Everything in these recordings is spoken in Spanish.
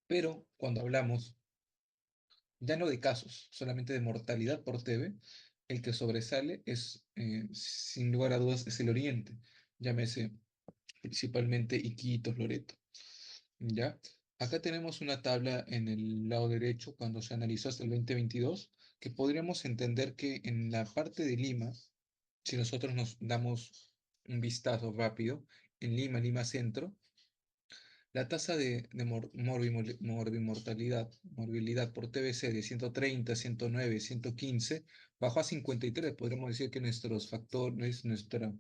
Pero cuando hablamos ya no de casos, solamente de mortalidad por TB, el que sobresale es, sin lugar a dudas, es el Oriente, llámese principalmente Iquitos, Loreto. ¿Ya? Acá tenemos una tabla en el lado derecho cuando se analizó hasta el 2022, que podríamos entender que en la parte de Lima, si nosotros nos damos un vistazo rápido, en Lima, Lima Centro, la tasa de morbilidad por TBC de 130, 109, 115 bajó a 53. Podríamos decir que nuestros factores, nuestros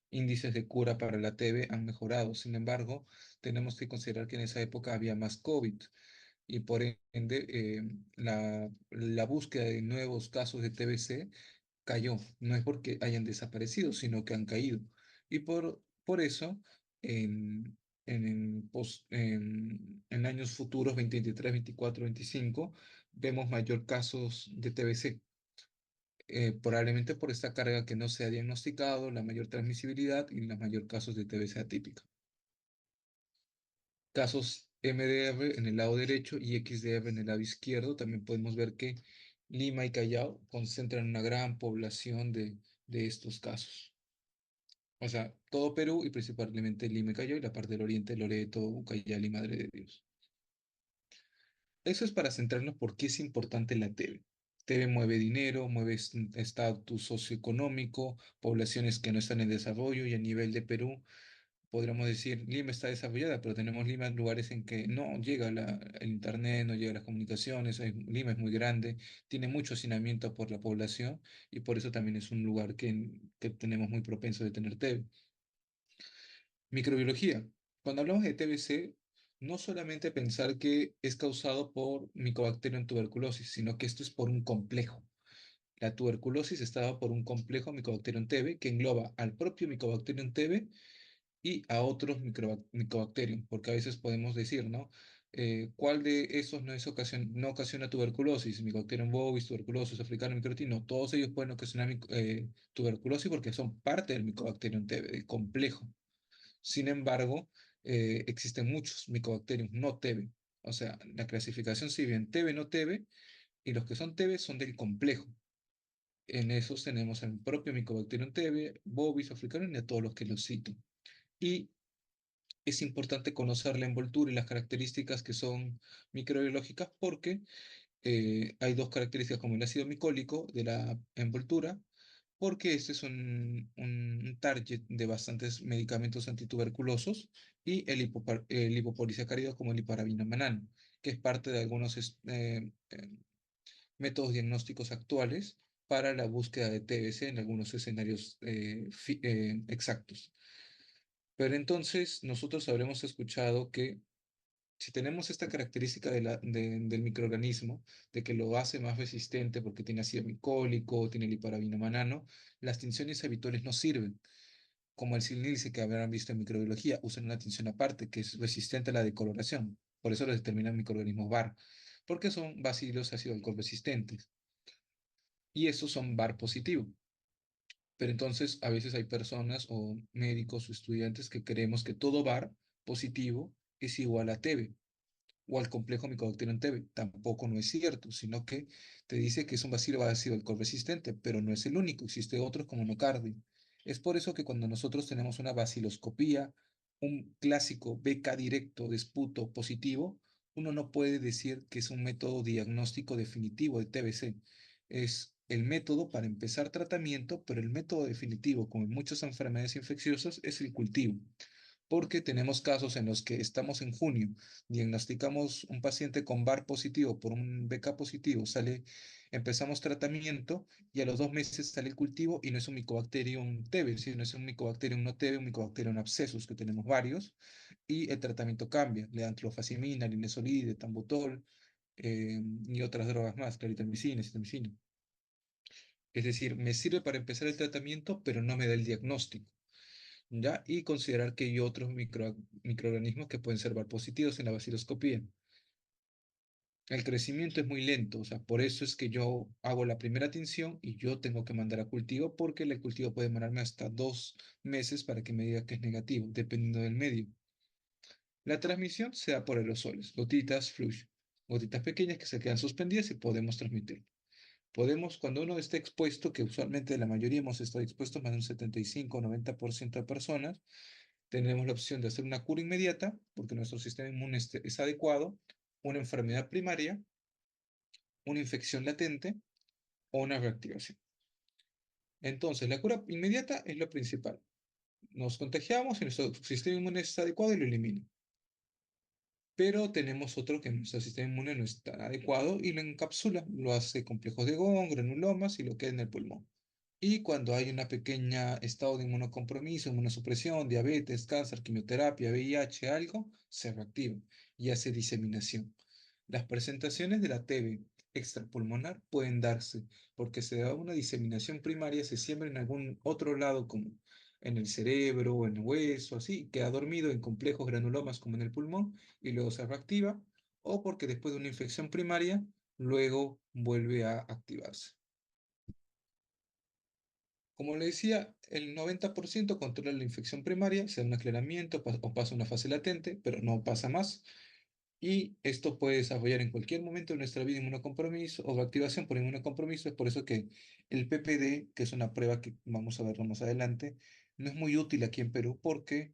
índices de cura para la TB han mejorado. Sin embargo, tenemos que considerar que en esa época había más COVID y por ende la búsqueda de nuevos casos de TBC cayó. No es porque hayan desaparecido, sino que han caído. Y por eso, en, en años futuros, 2023, 24, 25, vemos mayor casos de TBC, probablemente por esta carga que no se ha diagnosticado, la mayor transmisibilidad y los mayor casos de TBC atípica. Casos MDR en el lado derecho y XDR en el lado izquierdo, también podemos ver que Lima y Callao concentran una gran población de estos casos. O sea, todo Perú y principalmente Lima y Callao y la parte del oriente, Loreto, Ucayali y Madre de Dios. Eso es para centrarnos por qué es importante la TV. TV mueve dinero, mueve estatus socioeconómico, poblaciones que no están en desarrollo y a nivel de Perú podríamos decir, Lima está desarrollada, pero tenemos Lima en lugares en que no llega el internet, no llega las comunicaciones, Lima es muy grande, tiene mucho hacinamiento por la población y por eso también es un lugar que tenemos muy propenso de tener TB. Microbiología. Cuando hablamos de TBC, no solamente pensar que es causado por Mycobacterium tuberculosis, sino que esto es por un complejo. La tuberculosis está dada por un complejo Mycobacterium TB que engloba al propio Mycobacterium TB y a otros microbacterium, porque a veces podemos decir, ¿no? ¿Cuál de esos no ocasiona tuberculosis? Mycobacterium bovis, tuberculosis africana, microtino. Todos ellos pueden ocasionar tuberculosis porque son parte del Mycobacterium TB, del complejo. Sin embargo, existen muchos Mycobacterium no TB. O sea, la clasificación sigue en TB, no TB, y los que son TB son del complejo. En esos tenemos el propio Mycobacterium TB, bovis, africano y a todos los que los cito. Y es importante conocer la envoltura y las características que son microbiológicas porque hay dos características como el ácido micólico de la envoltura, porque este es un target de bastantes medicamentos antituberculosos y el hipopolisacárido como el hiparabinomanano, que es parte de algunos métodos diagnósticos actuales para la búsqueda de TBC en algunos escenarios exactos. Pero entonces nosotros habremos escuchado que si tenemos esta característica del microorganismo, de que lo hace más resistente porque tiene ácido micólico, tiene liparabinomanano, las tinciones habituales no sirven. Como el sililice que habrán visto en microbiología, usan una tinción aparte que es resistente a la decoloración. Por eso lo determinan microorganismos VAR, porque son bacilos ácido alcohol resistentes. Y estos son VAR positivo. Pero entonces a veces hay personas o médicos o estudiantes que creemos que todo VAR positivo es igual a TB o al complejo Mycobacterium TB. Tampoco no es cierto, sino que te dice que es un bacilo ácido alcohol resistente, pero no es el único, existe otros como nocardio. Es por eso que cuando nosotros tenemos una baciloscopía, un clásico BK directo de esputo positivo, uno no puede decir que es un método diagnóstico definitivo de TBC. Es el método para empezar tratamiento, pero el método definitivo, como en muchas enfermedades infecciosas, es el cultivo porque tenemos casos en los que estamos en junio, diagnosticamos un paciente con VAR positivo por un BK positivo, empezamos tratamiento y a los 2 meses sale el cultivo y no es un Mycobacterium TB, sino es un Mycobacterium no TB, un Mycobacterium abscesus, que tenemos varios, y el tratamiento cambia, le dan clofazimina, linezolide, tambutol y otras drogas más, claritromicina, citromicina. Es decir, me sirve para empezar el tratamiento, pero no me da el diagnóstico. ¿Ya? Y considerar que hay otros microorganismos que pueden ser positivos en la baciloscopía. El crecimiento es muy lento, o sea, por eso es que yo hago la primera tinción y yo tengo que mandar a cultivo porque el cultivo puede demorarme hasta 2 meses para que me diga que es negativo, dependiendo del medio. La transmisión se da por aerosoles, gotitas, flush, gotitas pequeñas que se quedan suspendidas y podemos transmitir. Podemos, cuando uno esté expuesto, que usualmente la mayoría hemos estado expuestos, más de un 75 o 90% de personas, tenemos la opción de hacer una cura inmediata, porque nuestro sistema inmune es adecuado, una enfermedad primaria, una infección latente o una reactivación. Entonces, la cura inmediata es lo principal. Nos contagiamos y nuestro sistema inmune es adecuado y lo elimina. Pero tenemos otro que nuestro sistema inmune no está adecuado y lo encapsula, lo hace complejos de Gauss, granulomas y lo queda en el pulmón. Y cuando hay una pequeña estado de inmunocompromiso, inmunosupresión, diabetes, cáncer, quimioterapia, VIH, algo, se reactiva y hace diseminación. Las presentaciones de la TB extrapulmonar pueden darse porque se da una diseminación primaria, se siembra en algún otro lado como en el cerebro o en el hueso, así, queda dormido en complejos granulomas como en el pulmón y luego se reactiva, o porque después de una infección primaria, luego vuelve a activarse. Como le decía, el 90% controla la infección primaria, se da un aclaramiento o pasa una fase latente, pero no pasa más. Y esto puede desarrollar en cualquier momento de nuestra vida inmunocompromiso o activación por inmunocompromiso. Es por eso que el PPD, que es una prueba que vamos a verlo más adelante, no es muy útil aquí en Perú porque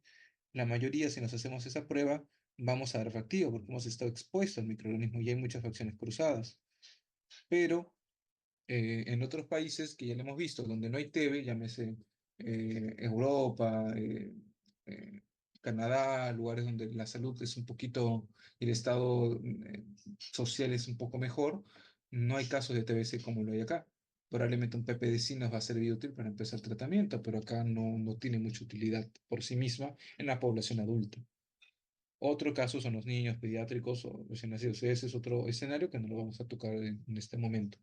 la mayoría, si nos hacemos esa prueba, vamos a dar reactivo porque hemos estado expuestos al microorganismo y hay muchas reacciones cruzadas. Pero en otros países que ya lo hemos visto, donde no hay TV, llámese Europa, eh, Canadá, lugares donde la salud es un poquito y el estado social es un poco mejor, no hay casos de TBC como lo hay acá. Probablemente un PPD sí nos va a servir útil para empezar el tratamiento, pero acá no tiene mucha utilidad por sí misma en la población adulta. Otro caso son los niños pediátricos o recién nacidos. Ese es otro escenario que no lo vamos a tocar en este momento.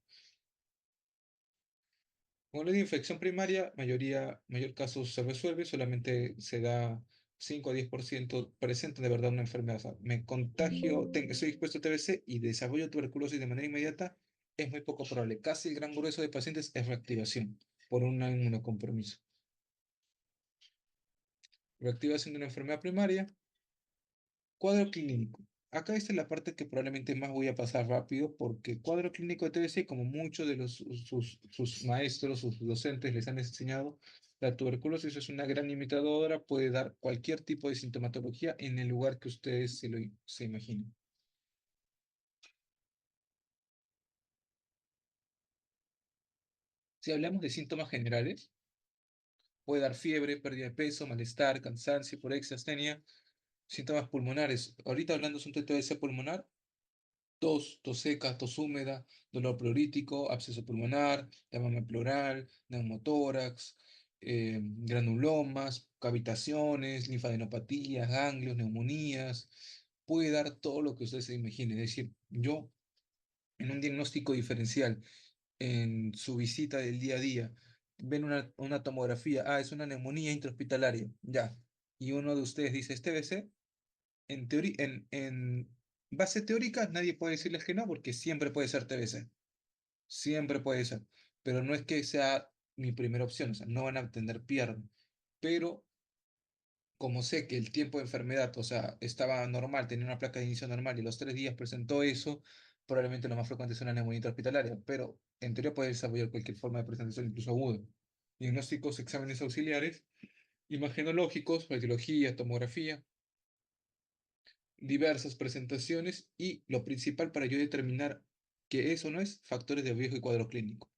Con la infección primaria, mayor caso se resuelve, solamente se da 5 a 10% presentan de verdad una enfermedad. O sea, me contagio, soy expuesto a TBC y desarrollo tuberculosis de manera inmediata, es muy poco probable. Casi el gran grueso de pacientes es reactivación por un inmunocompromiso. Reactivación de una enfermedad primaria. Cuadro clínico. Acá esta es la parte que probablemente más voy a pasar rápido porque cuadro clínico de TBC, como muchos de sus maestros, sus docentes les han enseñado, la tuberculosis es una gran imitadora, puede dar cualquier tipo de sintomatología en el lugar que ustedes se imaginen. Si hablamos de síntomas generales, puede dar fiebre, pérdida de peso, malestar, cansancio, porexia, astenia, síntomas pulmonares. Ahorita hablando de un TBC pulmonar, tos seca, tos húmeda, dolor pleurítico, absceso pulmonar, derrame pleural, neumotórax, granulomas, cavitaciones, linfadenopatías, ganglios, neumonías. Puede dar todo lo que ustedes se imaginen. Es decir, yo en un diagnóstico diferencial, en su visita del día a día, ven una tomografía, es una neumonía intrahospitalaria, ya. Y uno de ustedes dice, este BC, en teoría, en base teórica, nadie puede decirles que no, porque siempre puede ser TBC. Siempre puede ser. Pero no es que sea mi primera opción, o sea, no van a tener pierna. Pero como sé que el tiempo de enfermedad, o sea, estaba normal, tenía una placa de inicio normal y los 3 días presentó eso, probablemente lo más frecuente es una neumonía hospitalaria, pero en teoría puede desarrollar cualquier forma de presentación, incluso aguda. Diagnósticos, exámenes auxiliares, imagenológicos, radiología, tomografía, diversas presentaciones y lo principal para yo determinar que eso no es factores de riesgo y cuadro clínico.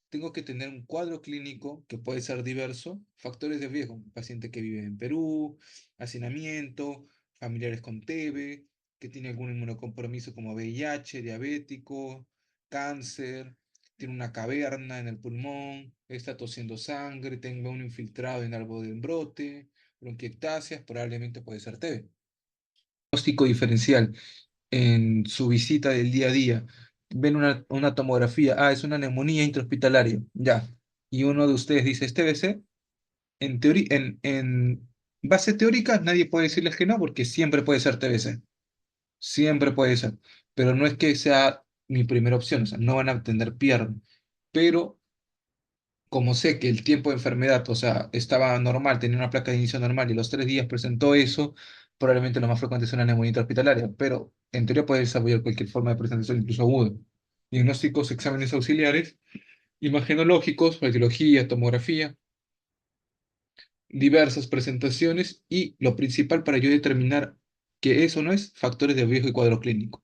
Tengo que tener un cuadro clínico que puede ser diverso, factores de riesgo, un paciente que vive en Perú, hacinamiento, familiares con TB, que tiene algún inmunocompromiso como VIH, diabético, cáncer, tiene una caverna en el pulmón, está tosiendo sangre, tenga un infiltrado en algo de brote, bronquiectasias, probablemente puede ser TB. Diagnóstico diferencial en su visita del día a día, ven una tomografía, es una neumonía intrahospitalaria, ya, y uno de ustedes dice, este BC, en teoría, en base teórica, nadie puede decirles que no, porque siempre puede ser TBC, siempre puede ser, pero no es que sea mi primera opción, o sea, no van a tener pierna, pero como sé que el tiempo de enfermedad, o sea, estaba normal, tenía una placa de inicio normal y los 3 días presentó eso, probablemente lo más frecuente es una neumonía hospitalaria, pero en teoría puede desarrollar cualquier forma de presentación, incluso aguda. Diagnósticos, exámenes auxiliares, imagenológicos, radiología, tomografía, diversas presentaciones y lo principal para yo determinar que eso no es factores de riesgo y cuadro clínico.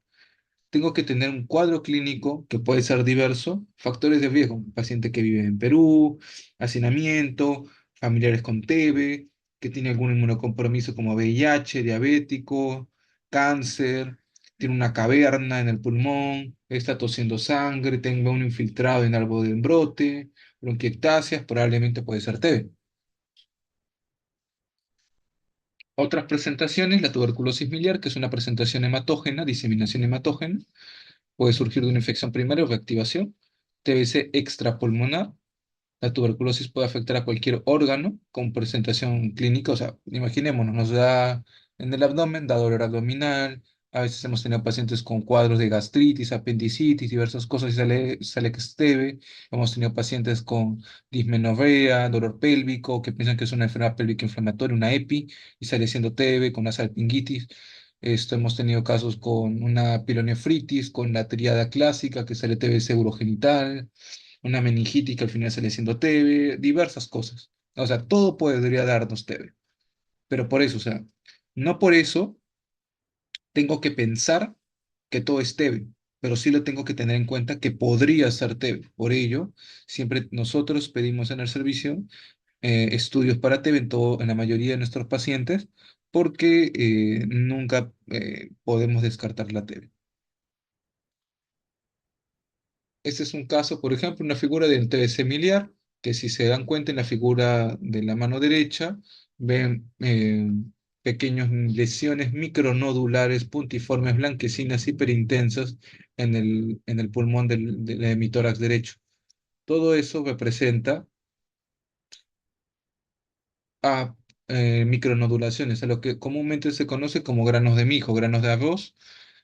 Tengo que tener un cuadro clínico que puede ser diverso, factores de riesgo, un paciente que vive en Perú, hacinamiento, familiares con TB, que tiene algún inmunocompromiso como VIH, diabético, cáncer, tiene una caverna en el pulmón, está tosiendo sangre, tenga un infiltrado en algo de brote, bronquiectasias, probablemente puede ser TB. Otras presentaciones, la tuberculosis miliar, que es una presentación hematógena, diseminación hematógena, puede surgir de una infección primaria o reactivación. TBC extrapulmonar. La tuberculosis puede afectar a cualquier órgano con presentación clínica. O sea, imaginémonos, nos da en el abdomen, da dolor abdominal. A veces hemos tenido pacientes con cuadros de gastritis, apendicitis, diversas cosas y sale que es TB. Hemos tenido pacientes con dismenorrea, dolor pélvico, que piensan que es una enfermedad pélvica inflamatoria, una EPI, y sale siendo TB con una salpingitis. Hemos tenido casos con una pilonefritis, con la triada clásica, que sale TBC urogenital, una meningitis que al final sale siendo TB, diversas cosas. O sea, todo podría darnos TB. Pero por eso, o sea, no por eso tengo que pensar que todo es TB, pero sí lo tengo que tener en cuenta que podría ser TB. Por ello, siempre nosotros pedimos en el servicio estudios para TB en la mayoría de nuestros pacientes porque nunca podemos descartar la TB. Este es un caso, por ejemplo, una figura del TBC miliar, que si se dan cuenta en la figura de la mano derecha, ven pequeñas lesiones micronodulares, puntiformes, blanquecinas, hiperintensas en el pulmón del hemitórax derecho. Todo eso representa a micronodulaciones, a lo que comúnmente se conoce como granos de mijo, granos de arroz,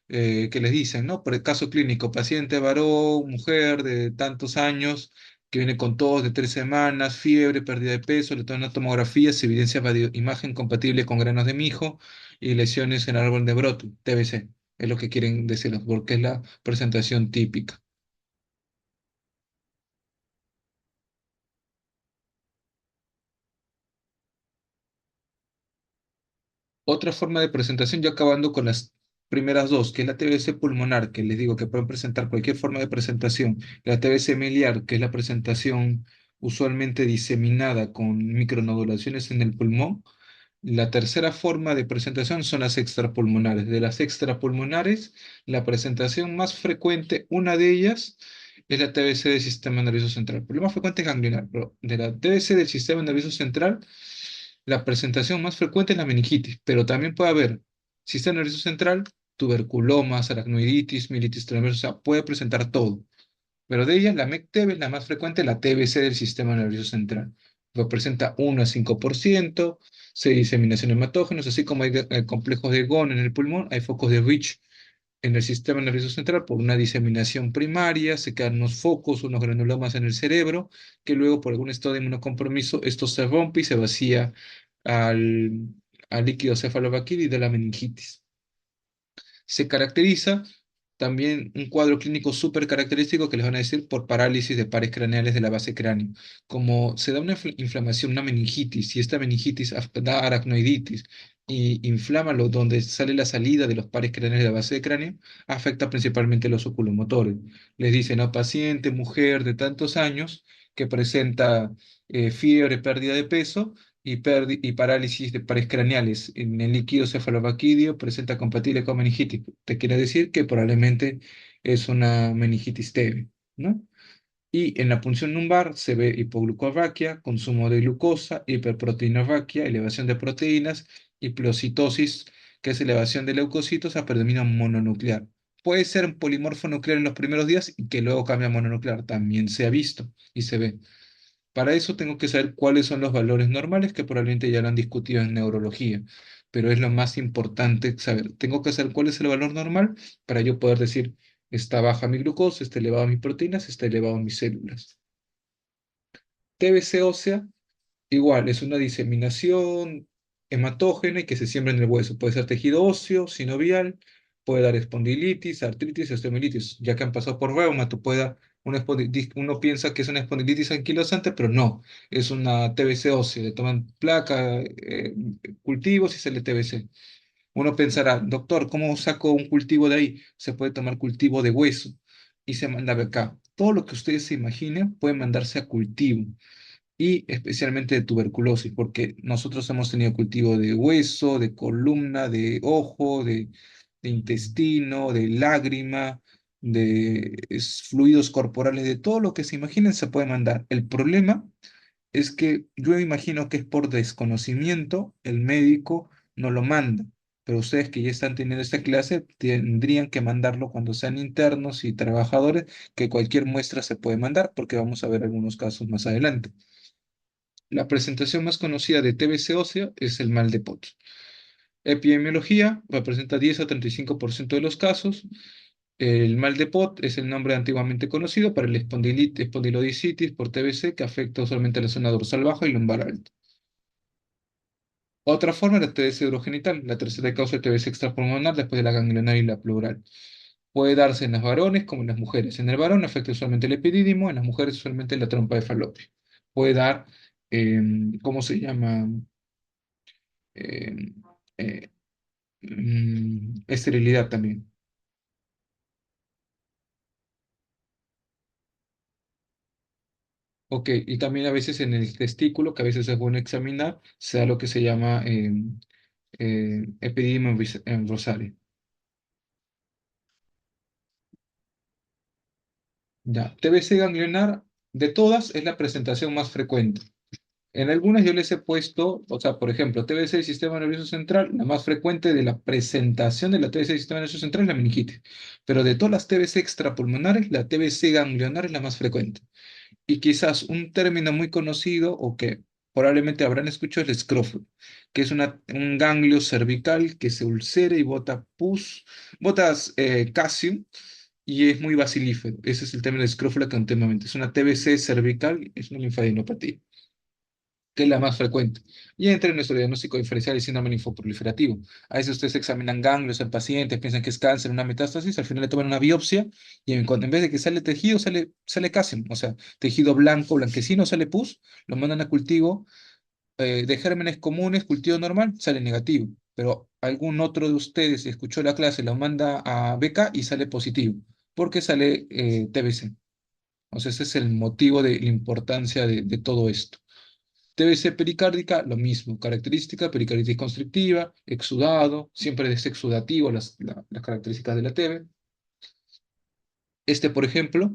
que les dicen, ¿no? Por el caso clínico, paciente varón, mujer de tantos años, que viene con tos de 3 semanas, fiebre, pérdida de peso, le toman una tomografía, se evidencia imagen compatible con granos de mijo y lesiones en el árbol de brote, TBC, es lo que quieren decirlos, porque es la presentación típica. Otra forma de presentación, ya acabando con las primeras dos, que es la TBC pulmonar, que les digo que pueden presentar cualquier forma de presentación, la TBC miliar, que es la presentación usualmente diseminada con micronodulaciones en el pulmón. La tercera forma de presentación son las extrapulmonares. De las extrapulmonares, la presentación más frecuente, una de ellas, es la TBC del sistema nervioso central. Pero lo más frecuente es ganglionar, pero de la TBC del sistema nervioso central, la presentación más frecuente es la meningitis, pero también puede haber sistema nervioso central, tuberculomas, aracnoiditis, mielitis transversa, o sea, puede presentar todo. Pero de ellas, la MEC-TB es la más frecuente, la TBC del sistema nervioso central. Representa 1 a 5%, 6 diseminación de hematógenos, así como hay complejos de Ghon en el pulmón, hay focos de Rich en el sistema nervioso central por una diseminación primaria, se quedan unos focos, unos granulomas en el cerebro, que luego por algún estado de inmunocompromiso, esto se rompe y se vacía al, al líquido cefalovaquídeo y de la meningitis. Se caracteriza también un cuadro clínico súper característico que les van a decir por parálisis de pares craneales de la base cráneo. Como se da una inflamación, una meningitis, y esta meningitis da aracnoiditis y inflama donde sale la salida de los pares craneales de la base de cráneo, afecta principalmente los oculomotores. Les dicen a paciente, mujer de tantos años que presenta fiebre, pérdida de peso y parálisis de pares craneales en el líquido cefalovaquídeo presenta compatible con meningitis. Te quiere decir que probablemente es una meningitis TB, ¿no? Y en la punción lumbar se ve hipoglucorraquia, consumo de glucosa, hiperproteinorraquia, elevación de proteínas y pleocitosis, que es elevación de leucocitos a predominio mononuclear. Puede ser un polimorfo nuclear en los primeros días y que luego cambia a mononuclear. También se ha visto y se ve. Para eso tengo que saber cuáles son los valores normales, que probablemente ya lo han discutido en neurología, pero es lo más importante saber. Tengo que saber cuál es el valor normal para yo poder decir, está baja mi glucosa, está elevado mis proteínas, está elevado mis células. TBC ósea, igual, es una diseminación hematógena y que se siembra en el hueso. Puede ser tejido óseo, sinovial, puede dar espondilitis, artritis, osteomielitis. Ya que han pasado por reumato, puede dar uno piensa que es una espondilitis anquilosante, pero no, es una TBC ósea. Le toman placa, cultivos y sale TBC. Uno pensará, doctor, ¿cómo saco un cultivo de ahí? Se puede tomar cultivo de hueso y se manda acá. Todo lo que ustedes se imaginen puede mandarse a cultivo y especialmente de tuberculosis, porque nosotros hemos tenido cultivo de hueso, de columna, de ojo, de intestino, de lágrima, de fluidos corporales, de todo lo que se imaginen se puede mandar. El problema es que yo imagino que es por desconocimiento, el médico no lo manda, pero ustedes que ya están teniendo esta clase tendrían que mandarlo cuando sean internos y trabajadores, que cualquier muestra se puede mandar, porque vamos a ver algunos casos más adelante. La presentación más conocida de TBC ósea es el mal de Potts. Epidemiología representa 10 a 35% de los casos. El mal de Pot es el nombre antiguamente conocido para el espondilodicitis por TBC que afecta usualmente a la zona dorsal baja y lumbar alta. Otra forma es la TBC urogenital, la tercera causa de TBC extrapulmonar después de la ganglionar y la pleural. Puede darse en los varones como en las mujeres. En el varón afecta usualmente el epidídimo, en las mujeres usualmente la trompa de falopio. Puede dar, ¿cómo se llama? Eh, eh, esterilidad también. Ok, y también a veces en el testículo, que a veces es bueno examinar, se da lo que se llama epididimo en rosario. Ya, TBC ganglionar, de todas, es la presentación más frecuente. En algunas yo les he puesto, o sea, por ejemplo, TBC del sistema nervioso central, la más frecuente de la presentación de la TBC del sistema nervioso central es la meningitis. Pero de todas las TBC extrapulmonares, la TBC ganglionar es la más frecuente. Y quizás un término muy conocido o que probablemente habrán escuchado es el escrófulo, que es un ganglio cervical que se ulcera y bota pus, botas calcium y es muy basilífero. Ese es el término de escrófula continuamente. Es una TBC cervical, es una linfadenopatía, que es la más frecuente. Y entra en nuestro diagnóstico diferencial el síndrome linfoproliferativo. A veces ustedes examinan ganglios en pacientes, piensan que es cáncer, una metástasis, al final le toman una biopsia y en vez de que sale tejido, sale calcium, o sea, tejido blanco, blanquecino, sale pus, lo mandan a cultivo de gérmenes comunes, cultivo normal, sale negativo. Pero algún otro de ustedes escuchó la clase, lo manda a BK y sale positivo, porque sale TBC. O sea, ese es el motivo de la importancia de todo esto. TBC pericárdica, lo mismo, característica, pericarditis constrictiva, exudado, siempre es exudativo las características de la TB. Este, por ejemplo,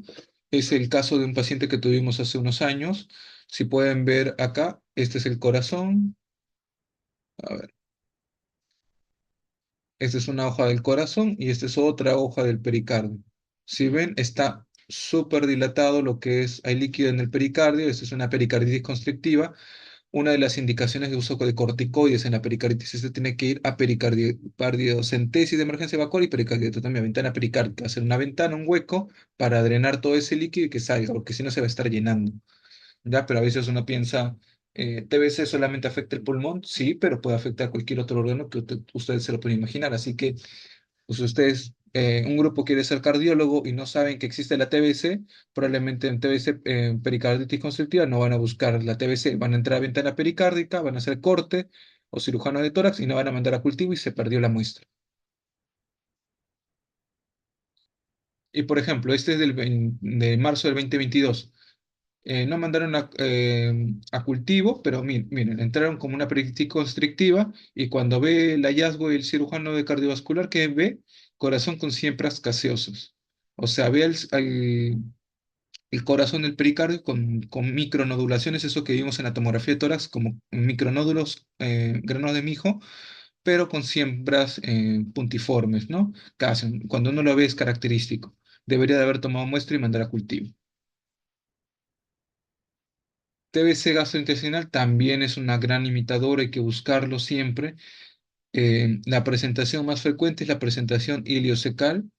es el caso de un paciente que tuvimos hace unos años. Si pueden ver acá, este es el corazón. A ver, esta es una hoja del corazón y esta es otra hoja del pericardio. Si ven, está súper dilatado lo que es, hay líquido en el pericardio, esta es una pericarditis constrictiva. Una de las indicaciones de uso de corticoides en la pericarditis se tiene que ir a cardiocentesis de emergencia evacuar y pericardiotomía, ventana pericárdica, hacer una ventana, un hueco para drenar todo ese líquido y que salga, porque si no se va a estar llenando. ¿Ya? Pero a veces uno piensa, TBC solamente afecta el pulmón, sí, pero puede afectar cualquier otro órgano que ustedes se lo pueden imaginar. Así que pues ustedes, un grupo quiere ser cardiólogo y no saben que existe la TBC, probablemente en TBC, pericarditis constrictiva, no van a buscar la TBC, van a entrar a ventana pericárdica, van a hacer corte o cirujano de tórax y no van a mandar a cultivo y se perdió la muestra. Y por ejemplo, este es de marzo del 2022. No mandaron a cultivo, pero miren, entraron como una pericarditis constrictiva y cuando ve el hallazgo del cirujano de cardiovascular, que ve corazón con siempras gaseosas. O sea, ve el corazón del pericardio con micronodulaciones, eso que vimos en la tomografía de tórax, como micronódulos, granos de mijo, pero con siembras puntiformes, ¿no? Casi, cuando uno lo ve es característico. Debería de haber tomado muestra y mandar a cultivo. TBC gastrointestinal también es una gran imitadora, hay que buscarlo siempre. La presentación más frecuente es la presentación iliocecal,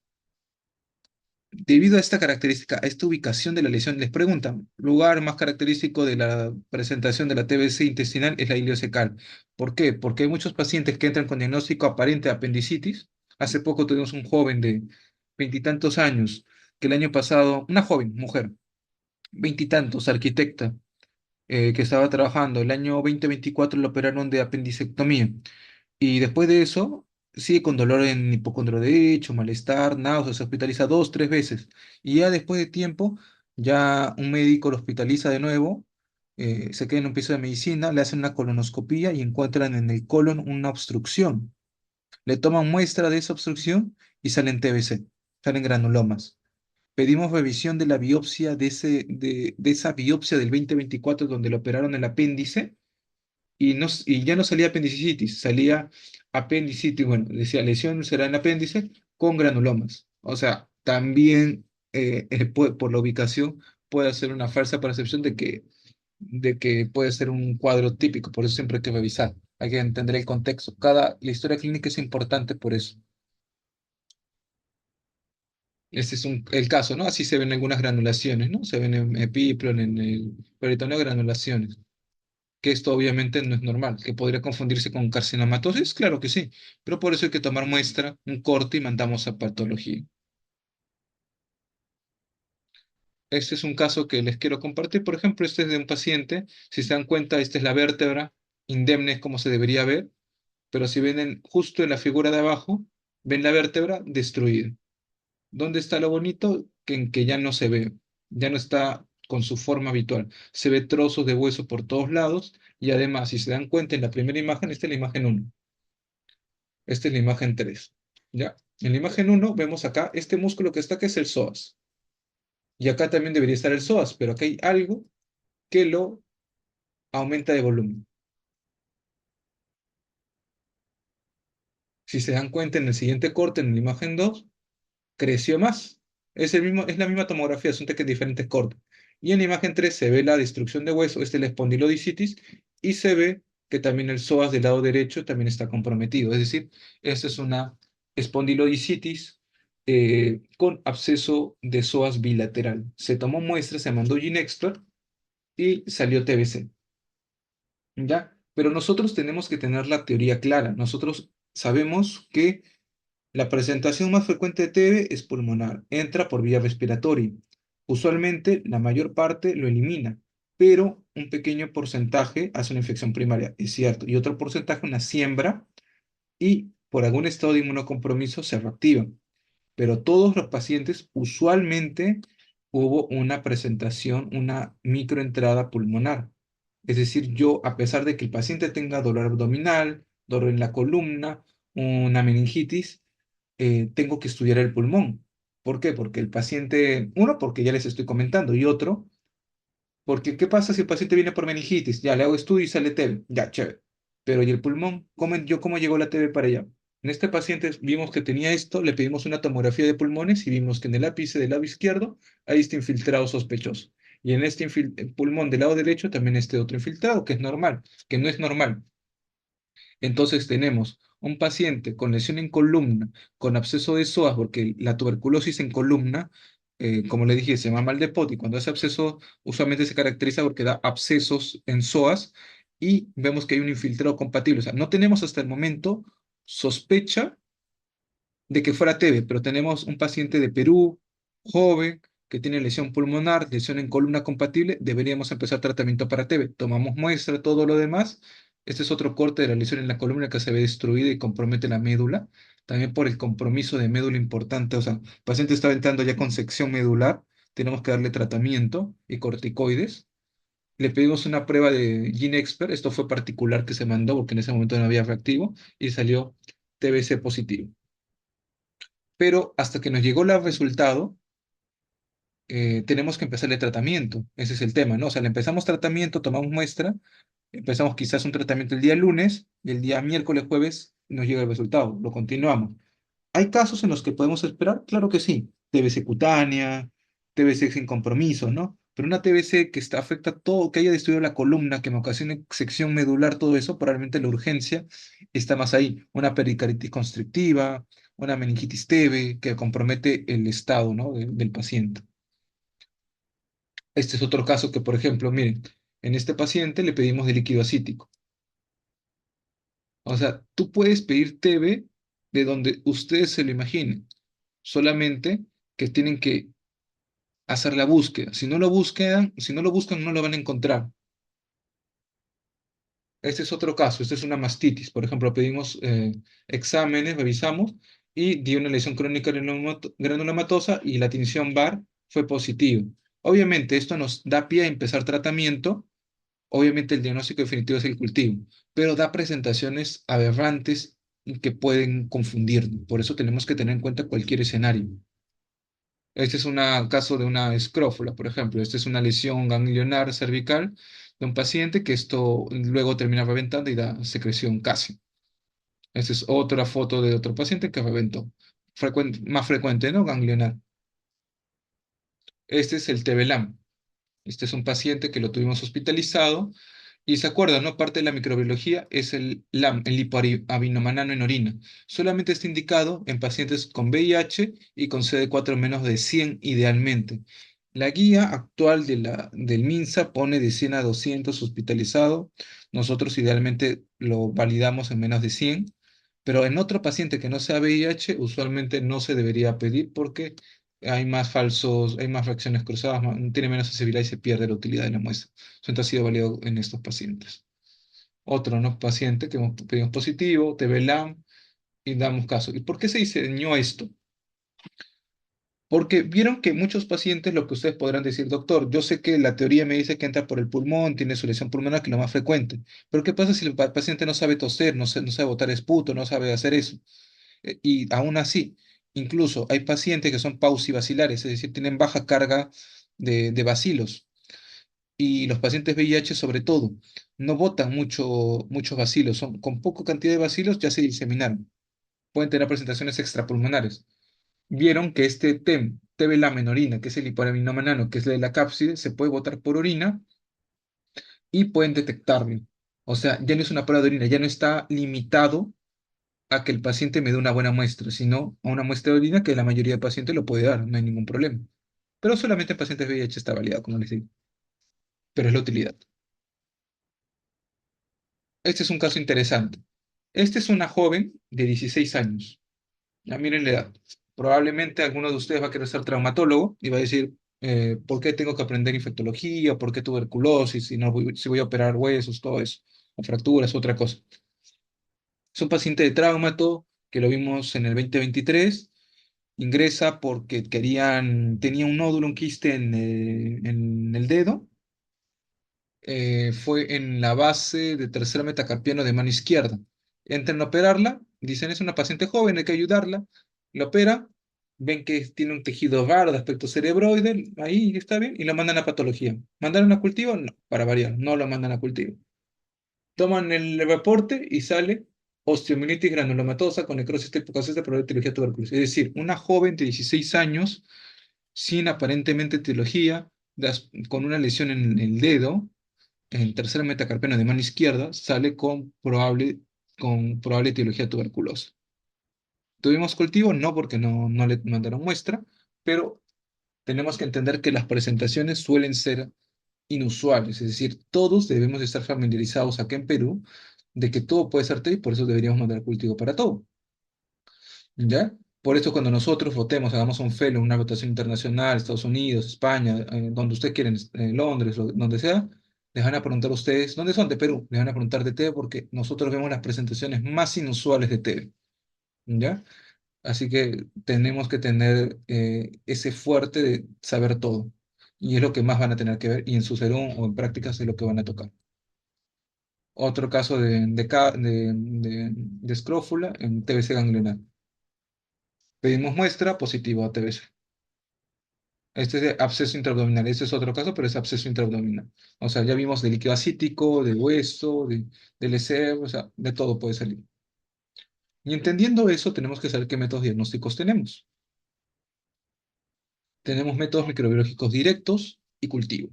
Debido a esta característica, a esta ubicación de la lesión, les preguntan, lugar más característico de la presentación de la TBC intestinal es la ileocecal. ¿Por qué? Porque hay muchos pacientes que entran con diagnóstico aparente de apendicitis. Hace poco tuvimos un joven de veintitantos años, que el año pasado, una joven, mujer, veintitantos, arquitecta, que estaba trabajando, el año 2024 lo operaron de apendicectomía. Y después de eso, sigue con dolor en hipocondrio derecho, malestar, náuseas, se hospitaliza dos, tres veces. Y ya después de tiempo, ya un médico lo hospitaliza de nuevo, se queda en un piso de medicina, le hacen una colonoscopía y encuentran en el colon una obstrucción. Le toman muestra de esa obstrucción y salen TBC, salen granulomas. Pedimos revisión de la biopsia de esa biopsia del 2024 donde le operaron el apéndice y, no, y ya no salía apendicitis, salía apendicitis, bueno, decía lesión será en apéndice con granulomas. O sea, también por la ubicación puede ser una falsa percepción de que puede ser un cuadro típico, por eso siempre hay que revisar, hay que entender el contexto. La historia clínica es importante por eso. Este es el caso, ¿no? Así se ven algunas granulaciones, ¿no? Se ven en epíplon, en el peritoneo, granulaciones, que esto obviamente no es normal, que podría confundirse con carcinomatosis, claro que sí, pero por eso hay que tomar muestra, un corte y mandamos a patología. Este es un caso que les quiero compartir, por ejemplo, este es de un paciente, si se dan cuenta, esta es la vértebra, indemne es como se debería ver, pero si ven justo en la figura de abajo, ven la vértebra destruida. ¿Dónde está lo bonito? En que ya no se ve, ya no está con su forma habitual. Se ve trozos de hueso por todos lados y además, si se dan cuenta en la primera imagen, esta es la imagen uno. Esta es la imagen 3. ¿Ya? En la imagen uno vemos acá este músculo que está, que es el psoas. Y acá también debería estar el psoas, pero acá hay algo que lo aumenta de volumen. Si se dan cuenta en el siguiente corte, en la imagen 2 creció más. Es la misma tomografía, son que diferentes cortes. Y en la imagen 3 se ve la destrucción de hueso, esta es la espondilodicitis, y se ve que también el psoas del lado derecho también está comprometido. Es decir, esta es una espondilodicitis con absceso de psoas bilateral. Se tomó muestra, se mandó Ginexpert y salió TBC. ¿Ya? Pero nosotros tenemos que tener la teoría clara. Nosotros sabemos que la presentación más frecuente de TB es pulmonar, entra por vía respiratoria. Usualmente la mayor parte lo elimina, pero un pequeño porcentaje hace una infección primaria, es cierto, y otro porcentaje una siembra y por algún estado de inmunocompromiso se reactiva. Pero todos los pacientes usualmente hubo una presentación, una microentrada pulmonar. Es decir, yo, a pesar de que el paciente tenga dolor abdominal, dolor en la columna, una meningitis, tengo que estudiar el pulmón. ¿Por qué? Porque el paciente, uno, porque ya les estoy comentando, y otro, porque ¿qué pasa si el paciente viene por meningitis? Ya le hago estudio y sale TB, ya, chévere. Pero ¿y el pulmón? ¿Cómo llegó la TB para allá? En este paciente vimos que tenía esto, le pedimos una tomografía de pulmones y vimos que en el ápice del lado izquierdo hay este infiltrado sospechoso. Y en este pulmón del lado derecho también este otro infiltrado, que es normal, que no es normal. Entonces tenemos un paciente con lesión en columna, con absceso de psoas, porque la tuberculosis en columna, como le dije, se llama mal de Pot, y cuando ese absceso usualmente se caracteriza porque da abscesos en psoas y vemos que hay un infiltrado compatible. O sea, no tenemos hasta el momento sospecha de que fuera TB, pero tenemos un paciente de Perú, joven, que tiene lesión pulmonar, lesión en columna compatible, deberíamos empezar tratamiento para TB. Tomamos muestra, todo lo demás. Este es otro corte de la lesión en la columna que se ve destruida y compromete la médula. También por el compromiso de médula importante, o sea, el paciente está entrando ya con sección medular, tenemos que darle tratamiento y corticoides. Le pedimos una prueba de GeneXpert, esto fue particular que se mandó porque en ese momento no había reactivo y salió TBC positivo. Pero hasta que nos llegó el resultado, tenemos que empezar el tratamiento. Ese es el tema, ¿no? O sea, le empezamos tratamiento, tomamos muestra, empezamos quizás un tratamiento el día lunes y el día miércoles, jueves nos llega el resultado, lo continuamos. ¿Hay casos en los que podemos esperar? Claro que sí. TBC cutánea, TBC sin compromiso, ¿no? Pero una TBC que afecta todo, que haya destruido la columna, que me ocasione sección medular, todo eso, probablemente la urgencia está más ahí. Una pericarditis constrictiva, una meningitis TB, que compromete el estado, ¿no? del paciente. Este es otro caso que, por ejemplo, miren, en este paciente le pedimos de líquido acítico. O sea, tú puedes pedir TB de donde ustedes se lo imaginen, solamente que tienen que hacer la búsqueda. Si no lo buscan, no lo van a encontrar. Este es otro caso, este es una mastitis. Por ejemplo, pedimos exámenes, revisamos y dio una lesión crónica granulomatosa y la tinción VAR fue positivo. Obviamente, esto nos da pie a empezar tratamiento. Obviamente, el diagnóstico definitivo es el cultivo, pero da presentaciones aberrantes que pueden confundirnos. Por eso tenemos que tener en cuenta cualquier escenario. Este es un caso de una escrófula, por ejemplo. Esta es una lesión ganglionar cervical de un paciente que esto luego termina reventando y da secreción casi. Esta es otra foto de otro paciente que reventó. Más frecuente, ¿no? Ganglionar. Este es el TB-LAM. Este es un paciente que lo tuvimos hospitalizado y se acuerdan, ¿no? Parte de la microbiología es el LAM, el lipoaminomanano en orina. Solamente está indicado en pacientes con VIH y con CD4 menos de 100 idealmente. La guía actual del MINSA pone de 100 a 200 hospitalizado. Nosotros idealmente lo validamos en menos de 100, pero en otro paciente que no sea VIH usualmente no se debería pedir porque hay más falsos, hay más reacciones cruzadas, tiene menos sensibilidad y se pierde la utilidad de la muestra. Eso ha sido validado en estos pacientes. Otro ¿no? paciente que hemos pedido positivo, TB-LAM, y damos caso. ¿Y por qué se diseñó esto? Porque vieron que muchos pacientes, lo que ustedes podrán decir, doctor, yo sé que la teoría me dice que entra por el pulmón, tiene su lesión pulmonar, que es lo más frecuente, pero ¿qué pasa si el paciente no sabe toser, no sabe botar esputo, no sabe hacer eso? Y aún así, incluso hay pacientes que son paucibacilares, es decir, tienen baja carga de bacilos. Y los pacientes VIH sobre todo, no botan muchos bacilos, con poca cantidad de bacilos ya se diseminaron. Pueden tener presentaciones extrapulmonares. Vieron que este TB laminorina, que es el hipoaminomanano, que es la de la cápside, se puede botar por orina y pueden detectarlo. O sea, ya no es una prueba de orina, ya no está limitado a que el paciente me dé una buena muestra, sino a una muestra de orina que la mayoría de pacientes lo puede dar, no hay ningún problema. Pero solamente en pacientes VIH está validado, como les digo, pero es la utilidad. Este es un caso interesante. Esta es una joven de 16 años. Ya miren la edad. Probablemente alguno de ustedes va a querer ser traumatólogo y va a decir, ¿por qué tengo que aprender infectología? ¿Por qué tuberculosis? Si voy a operar huesos, todo eso. O fracturas, otra cosa. Es un paciente de traumato que lo vimos en el 2023. Ingresa porque tenía un nódulo, un quiste en el dedo. Fue en la base de tercer metacarpiano de mano izquierda. Entran a operarla, dicen es una paciente joven, hay que ayudarla. La opera, ven que tiene un tejido raro de aspecto cerebroide, ahí está bien, y lo mandan a patología. ¿Mandaron a cultivo? No, para variar, no lo mandan a cultivo. Toman el reporte y sale osteomielitis granulomatosa con necrosis hipocasiosa por etiología tuberculosis. Es decir, una joven de 16 años, sin aparentemente etiología, con una lesión en el dedo, en tercer metacarpeno de mano izquierda, sale con probable etiología tuberculosa. ¿Tuvimos cultivo? No, porque no le mandaron muestra, pero tenemos que entender que las presentaciones suelen ser inusuales, es decir, todos debemos estar familiarizados acá en Perú de que todo puede ser TEI, por eso deberíamos mandar cultivo para todo, ¿ya? Por eso cuando nosotros votemos, hagamos un fellow, una votación internacional, Estados Unidos, España, donde ustedes quieren, Londres, donde sea, les van a preguntar a ustedes, ¿dónde son? De Perú. Les van a preguntar de TED porque nosotros vemos las presentaciones más inusuales de TED, ¿ya? Así que tenemos que tener ese fuerte de saber todo. Y es lo que más van a tener que ver, y en su serón o en prácticas es lo que van a tocar. Otro caso de escrófula en TBC ganglionar. Pedimos muestra, positivo a TBC. Este es de absceso intraabdominal. Este es otro caso, pero es absceso intraabdominal. O sea, ya vimos de líquido acítico, de hueso, del ESER, o sea, de todo puede salir. Y entendiendo eso, tenemos que saber qué métodos diagnósticos tenemos. Tenemos métodos microbiológicos directos, y cultivo.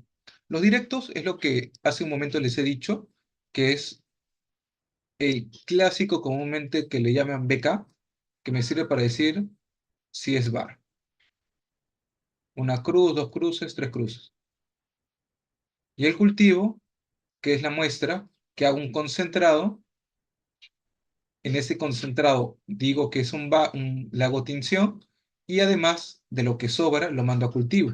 Los directos es lo que hace un momento les he dicho, que es el clásico comúnmente que le llaman BK, que me sirve para decir si es bar. Una cruz, dos cruces, tres cruces. Y el cultivo, que es la muestra, que hago un concentrado. En ese concentrado digo que es le hago tinción y además de lo que sobra lo mando a cultivo.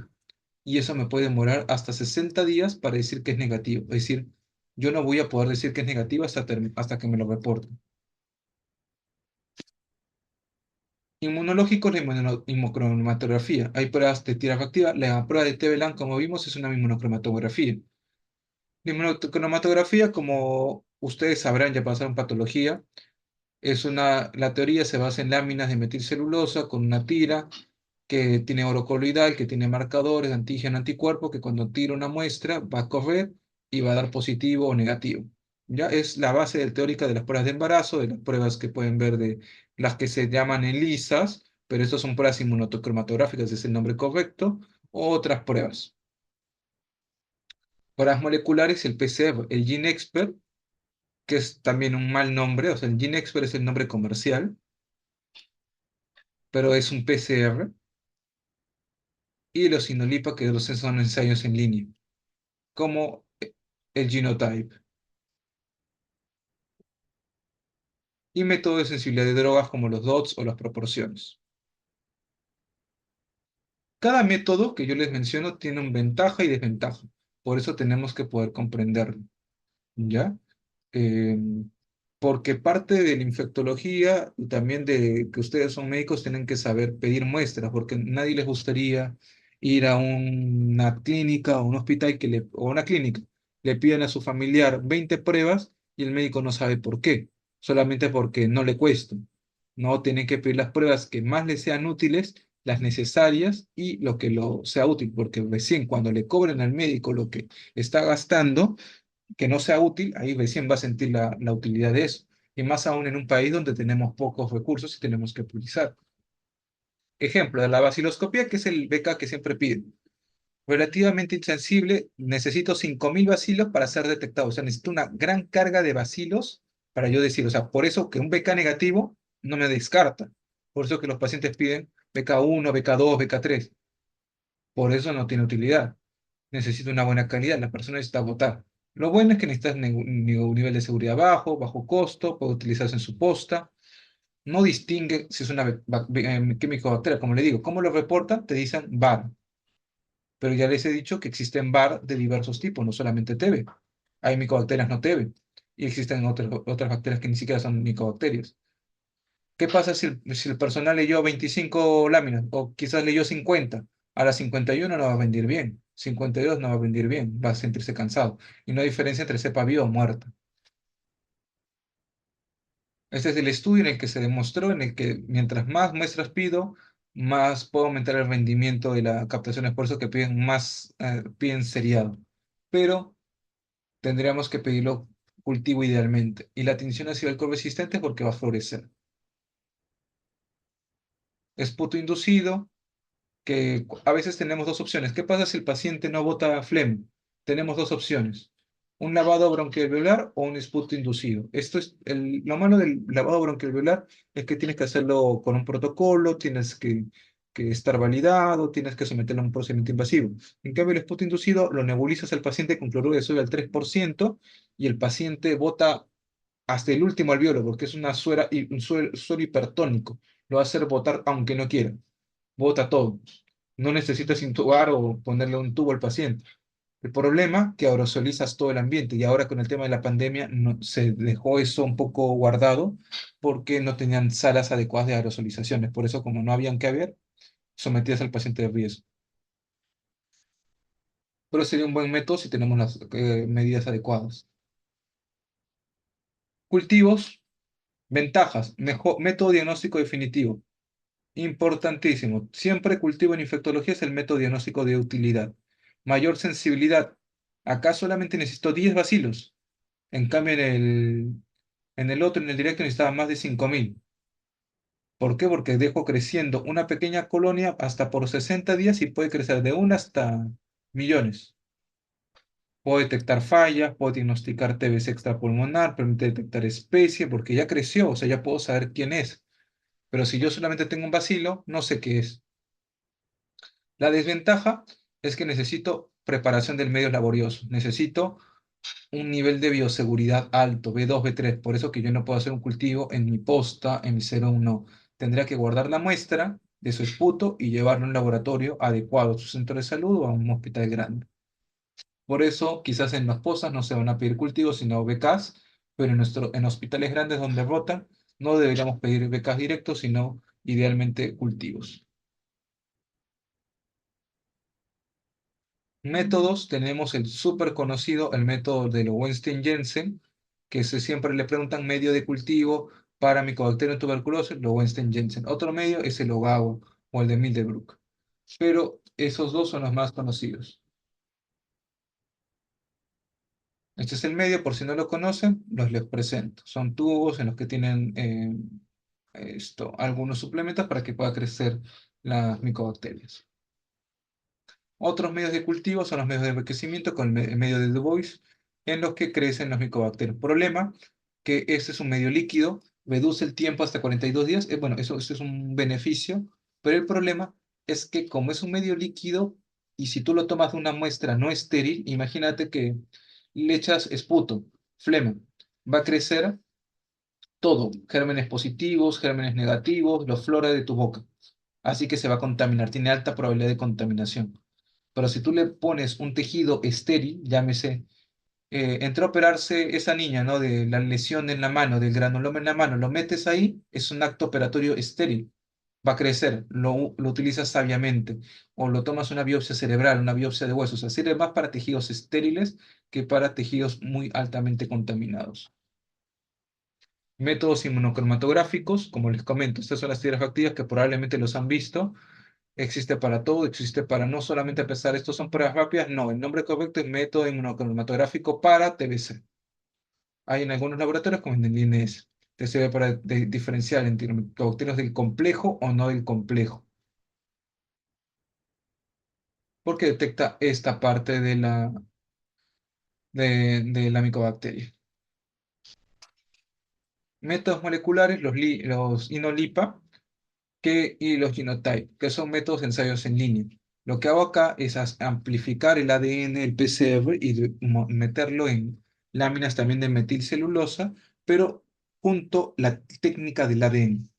Y eso me puede demorar hasta 60 días para decir que es negativo. Es decir, yo no voy a poder decir que es negativo hasta que me lo reporten. Inmunológico, la inmunocromatografía. Hay pruebas de tira reactiva. La prueba de T-VLAN, como vimos, es una inmunocromatografía. La inmunocromatografía, como ustedes sabrán, ya pasaron patología, la teoría se basa en láminas de metilcelulosa con una tira que tiene oro coloidal, que tiene marcadores de antígeno anticuerpo, que cuando tira una muestra va a correr y va a dar positivo o negativo. Ya es la base teórica de las pruebas de embarazo, de las pruebas que pueden ver de las que se llaman ELISAs, pero estas son pruebas inmunocromatográficas, es el nombre correcto, o otras pruebas. Pruebas moleculares, el PCR, el GeneXpert, que es también un mal nombre, o sea, el GeneXpert es el nombre comercial, pero es un PCR, y los Sinolipa, que son ensayos en línea, como el Genotype, y método de sensibilidad de drogas como los DOTS o las proporciones. Cada método que yo les menciono tiene una ventaja y desventaja, por eso tenemos que poder comprenderlo, ¿ya? Eh, Porque parte de la infectología y también de que ustedes son médicos tienen que saber pedir muestras, porque nadie les gustaría ir a una clínica o un hospital o una clínica, le piden a su familiar 20 pruebas y el médico no sabe por qué, solamente porque no le cuesta. No, tienen que pedir las pruebas que más les sean útiles, las necesarias y lo que sea útil, porque recién cuando le cobren al médico lo que está gastando, que no sea útil, ahí recién va a sentir la utilidad de eso. Y más aún en un país donde tenemos pocos recursos y tenemos que priorizar. Ejemplo de la vaciloscopía, que es el BK que siempre piden. Relativamente insensible, necesito 5.000 bacilos para ser detectado. O sea, necesito una gran carga de bacilos para yo decir, o sea, por eso que un BK negativo no me descarta. Por eso que los pacientes piden BK1, BK2, BK3. Por eso no tiene utilidad. Necesita una buena calidad, la persona necesita votar. Lo bueno es que necesitas un nivel de seguridad bajo, bajo costo, puede utilizarse en su posta. No distingue si es una químico bacteria, como le digo. ¿Cómo lo reportan? Te dicen VAR. Pero ya les he dicho que existen VAR de diversos tipos, no solamente TB. Hay micobacterias no TB. Y existen otras bacterias que ni siquiera son micobacterias. ¿Qué pasa si el personal leyó 25 láminas o quizás leyó 50? A las 51 no va a rendir bien, 52 no va a rendir bien, va a sentirse cansado. Y no hay diferencia entre cepa viva o muerta. Este es el estudio en el que se demostró en el que mientras más muestras pido, más puedo aumentar el rendimiento de la captación. Es por eso que piden seriado. Pero tendríamos que pedirlo cultivo idealmente. Y la tinción ha sido alcohol resistente porque va a florecer. Esputo inducido, que a veces tenemos dos opciones. ¿Qué pasa si el paciente no bota flema? Tenemos dos opciones. Un lavado bronquialveolar o un esputo inducido. Lo malo del lavado bronquialveolar es que tienes que hacerlo con un protocolo, tienes que estar validado, tienes que someterlo a un procedimiento invasivo. En cambio, el esputo inducido lo nebulizas al paciente con cloruro de sodio al 3% y el paciente bota hasta el último alveolo porque es un suero hipertónico. Lo va a hacer botar aunque no quiera, bota todo. No necesitas intubar o ponerle un tubo al paciente. El problema que aerosolizas todo el ambiente y ahora con el tema de la pandemia se dejó eso un poco guardado porque no tenían salas adecuadas de aerosolizaciones. Por eso, como no habían que haber, sometías al paciente de riesgo. Pero sería un buen método si tenemos las medidas adecuadas. Cultivos, ventajas, mejor método diagnóstico definitivo. Importantísimo. Siempre cultivo en infectología es el método diagnóstico de utilidad. Mayor sensibilidad. Acá solamente necesito 10 bacilos. En cambio, en el otro, en el directo, necesitaba más de 5.000. ¿Por qué? Porque dejo creciendo una pequeña colonia hasta por 60 días y puede crecer de una hasta millones. Puedo detectar fallas, puedo diagnosticar TBC extrapulmonar, permite detectar especie, porque ya creció, o sea, ya puedo saber quién es. Pero si yo solamente tengo un bacilo, no sé qué es. La desventaja es que necesito preparación del medio laborioso. Necesito un nivel de bioseguridad alto, B2, B3. Por eso que yo no puedo hacer un cultivo en mi posta, en mi 01. Tendría que guardar la muestra de su esputo y llevarlo a un laboratorio adecuado, a su centro de salud o a un hospital grande. Por eso, quizás en las postas no se van a pedir cultivos, sino becas, pero en hospitales grandes donde rotan, no deberíamos pedir becas directos, sino idealmente cultivos. Métodos, tenemos el súper conocido, el método de Lowenstein-Jensen, que siempre le preguntan medio de cultivo para Mycobacterium tuberculosis, Lowenstein-Jensen. Otro medio es el Ogawa o el de Mildebrück, pero esos dos son los más conocidos. Este es el medio, por si no lo conocen, los les presento. Son tubos en los que tienen algunos suplementos para que pueda crecer las micobacterias. Otros medios de cultivo son los medios de enriquecimiento con el medio de Du Bois, en los que crecen los micobacterios. Problema que este es un medio líquido, reduce el tiempo hasta 42 días. Bueno, eso es un beneficio, pero el problema es que como es un medio líquido y si tú lo tomas de una muestra no estéril, imagínate que le echas esputo, flema, va a crecer todo, gérmenes positivos, gérmenes negativos, los flora de tu boca. Así que se va a contaminar, tiene alta probabilidad de contaminación. Pero si tú le pones un tejido estéril, llámese, entró a operarse esa niña, ¿no? De la lesión en la mano, del granuloma en la mano, lo metes ahí, es un acto operatorio estéril. Va a crecer, lo utilizas sabiamente. O lo tomas una biopsia cerebral, una biopsia de huesos. O sea, sirve más para tejidos estériles que para tejidos muy altamente contaminados. Métodos inmunocromatográficos, como les comento, estas son las tierras activas que probablemente los han visto. Existe para todo, existe para no solamente pesar, estos son pruebas rápidas, no, el nombre correcto es método inmunocromatográfico para TBC. Hay en algunos laboratorios como en el INS. Te sirve para diferenciar entre micobacterias del complejo o no del complejo, porque detecta esta parte de la micobacteria. Métodos moleculares, los INOLIPA, y los genotype, que son métodos de ensayos en línea. Lo que hago acá es amplificar el ADN, el PCR, y meterlo en láminas también de metilcelulosa, pero junto la técnica del ADN.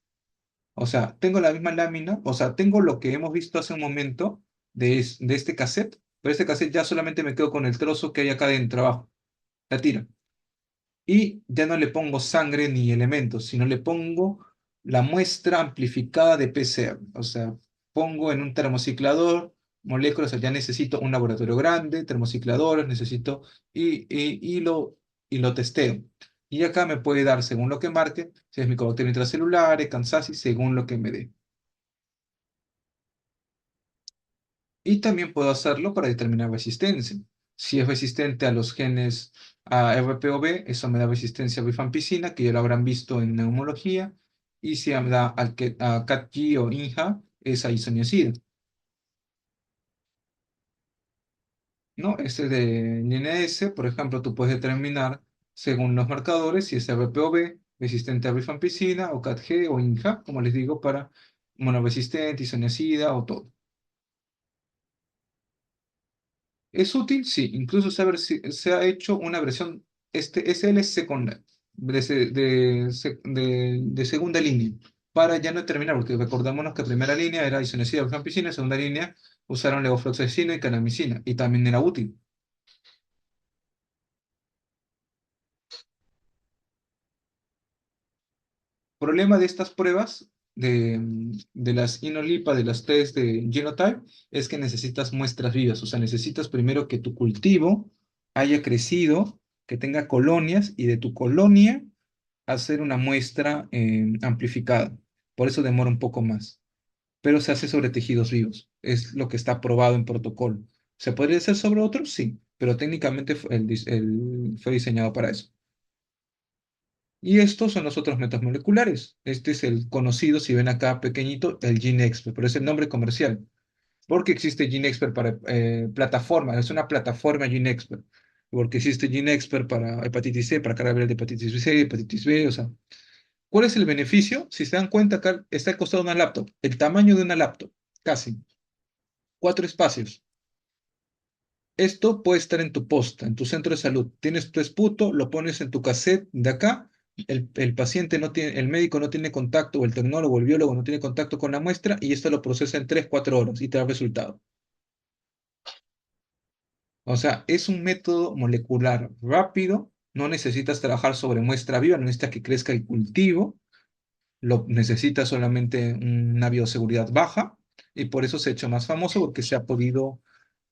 O sea, tengo la misma lámina, o sea, tengo lo que hemos visto hace un momento de este cassette, pero este cassette ya solamente me quedo con el trozo que hay acá dentro abajo, la tira. Y ya no le pongo sangre ni elementos, sino le pongo la muestra amplificada de PCR. O sea, pongo en un termociclador moléculas, o sea, ya necesito un laboratorio grande, termocicladores, necesito y lo testeo. Y acá me puede dar, según lo que marque, si es Mycobacterium intracelulares, Kansasi, según lo que me dé. Y también puedo hacerlo para determinar resistencia. Si es resistente a los genes a RPOB, eso me da resistencia a rifampicina, que ya lo habrán visto en neumología. Y si me da a CATG o INJA, es a isoniazida. ¿No? Este de INS, por ejemplo, tú puedes determinar según los marcadores si es RPOB, resistente a rifampicina, o CATG o INJA, como les digo, para monoresistente, isoniazida o todo. Es útil, sí, incluso se ha hecho una versión SLC con de segunda línea, para ya no terminar, porque recordémonos que primera línea era isoniazida de rifampicina, segunda línea usaron levofloxacina y canamicina, y también era útil. Problema de estas pruebas de las inolipa, de las test de genotype, es que necesitas muestras vivas, o sea, necesitas primero que tu cultivo haya crecido, que tenga colonias, y de tu colonia hacer una muestra amplificada. Por eso demora un poco más, pero se hace sobre tejidos vivos. Es lo que está aprobado en protocolo. ¿Se podría hacer sobre otros? Sí, pero técnicamente fue diseñado para eso. Y estos son los otros métodos moleculares. Este es el conocido, si ven acá pequeñito, el GeneXpert, pero es el nombre comercial. Porque existe GeneXpert para plataforma, es una plataforma GeneXpert. Porque existe GeneXpert para hepatitis C, para carga viral de hepatitis C, hepatitis B, o sea. ¿Cuál es el beneficio? Si se dan cuenta, acá está al costado de una laptop, el tamaño de una laptop, casi, 4 espacios. Esto puede estar en tu posta, en tu centro de salud. Tienes tu esputo, lo pones en tu cassette de acá. El paciente no tiene, el médico no tiene contacto, o el tecnólogo, o el biólogo no tiene contacto con la muestra, y esto lo procesa en 3, 4 horas y te da el resultado. O sea, es un método molecular rápido, no necesitas trabajar sobre muestra viva, no necesitas que crezca el cultivo, lo necesitas solamente una bioseguridad baja, y por eso se ha hecho más famoso, porque se ha podido